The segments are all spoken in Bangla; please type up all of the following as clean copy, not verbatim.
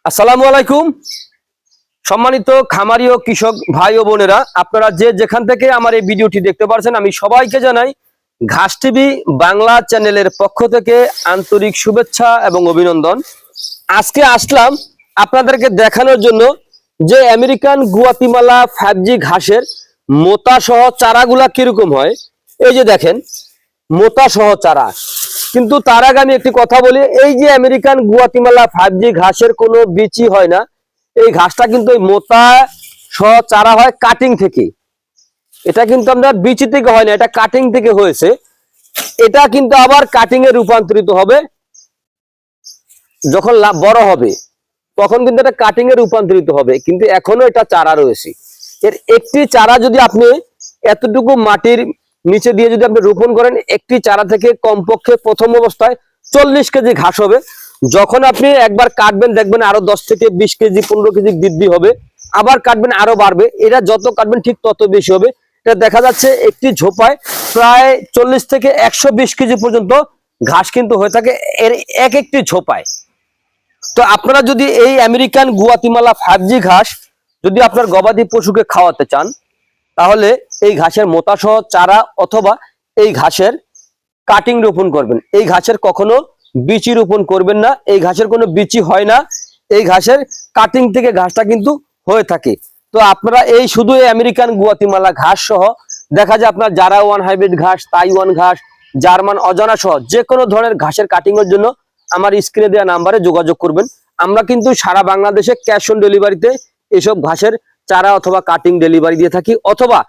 আসসালামু আলাইকুম। সম্মানিত খামারি ও কৃষক ভাই ও বোনেরা, আপনারা যে যেখান থেকে আমার এই ভিডিওটি দেখতে পাচ্ছেন, আমি সবাইকে জানাই ঘাস টিভি বাংলা চ্যানেলের পক্ষ থেকে আন্তরিক শুভেচ্ছা এবং অভিনন্দন। আজকে আসলাম আপনাদেরকে দেখানোর জন্য যে আমেরিকান গুয়াতিমালা 5G ঘাসের মোতা সহ চারাগুলা কিরকম হয়। এই যে দেখেন, মোতা সহ চারা। কিন্তু তার আগে আমি একটি কথা বলি, এই যে আমেরিকান গুয়াতিমালা 5G ঘাসের কোনো বীজই হয় না। এই ঘাসটা কিন্তু এই মোতা সহ চারা হয় কাটিং থেকে। এটা কিন্তু আমরা বীজ থেকে হয় না, এটা কাটিং থেকে হয়েছে। এটা কিন্তু আবার কাটিং এ রূপান্তরিত হবে যখন বড় হবে, তখন কিন্তু এটা কাটিং এ রূপান্তরিত হবে। কিন্তু এখনো এটা চারা রয়েছে। এর একটি চারা যদি আপনি এতটুকু মাটির নিচে দিয়ে যদি আপনি রোপণ করেন, একটি চারা থেকে কমপক্ষে প্রথম অবস্থায় 40 কেজি ঘাস হবে। যখন আপনি একবার কাটবেন দেখবেন আরো 10 থেকে 20 কেজি 15 কেজি বৃদ্ধি হবে, আবার কাটবেন আরো বাড়বে। এটা যত কাটবেন ঠিক তত বেশি হবে। এটা দেখা যাচ্ছে একটি ঝোপায় প্রায় 40 থেকে 120 কেজি পর্যন্ত ঘাস কিন্তু হয়ে থাকে এর এক একটি ঝোপায়। তো আপনারা যদি এই আমেরিকান গুয়াতিমালা 5G ঘাস যদি আপনার গবাদি পশুকে খাওয়াতে চান, তাহলে এই ঘাসের মোতা সহ চারা অথবা এই ঘাসের কাটিং রোপণ করবেন। এই ঘাসের কখনো বিচি রোপণ করবেন না, এই ঘাসের কোনো বিচি হয় না। এই ঘাসের কাটিং থেকে ঘাসটা কিন্তু হয়ে থাকে। তো আপনারা এই শুধু এই আমেরিকান গুয়াতিমালা ঘাস সহ দেখা যায় আপনার জারা ওয়ান হাইব্রিড ঘাস, তাইওয়ান ঘাস, জার্মান অজানা সহ যে কোনো ধরনের ঘাসের কাটিং এর জন্য আমার স্ক্রিনে দেওয়া নাম্বারে যোগাযোগ করবেন। আমরা কিন্তু সারা বাংলাদেশে ক্যাশ অন ডেলিভারিতে এসব ঘাসের চারা অথবা কাটিং ডেলিভারি দিয়ে থাকি। অথবা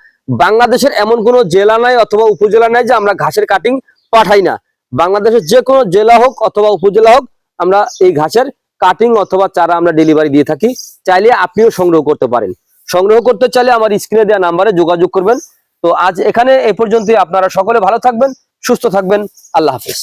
বাংলাদেশের এমন কোনো জেলা নাই অথবা উপজেলা নাই যে আমরা ঘাসের কাটিং পাঠাই না। বাংলাদেশের যে কোনো জেলা হোক অথবা উপজেলা হোক, আমরা এই ঘাসের কাটিং অথবা চারা আমরা ডেলিভারি দিয়ে থাকি। চাইলে আপনিও সংগ্রহ করতে পারেন। সংগ্রহ করতে চাইলে আমার স্ক্রিনে দেওয়া নাম্বারে যোগাযোগ করবেন। তো আজ এখানে এই পর্যন্তই। আপনারা সকলে ভালো থাকবেন, সুস্থ থাকবেন। আল্লাহ হাফেজ।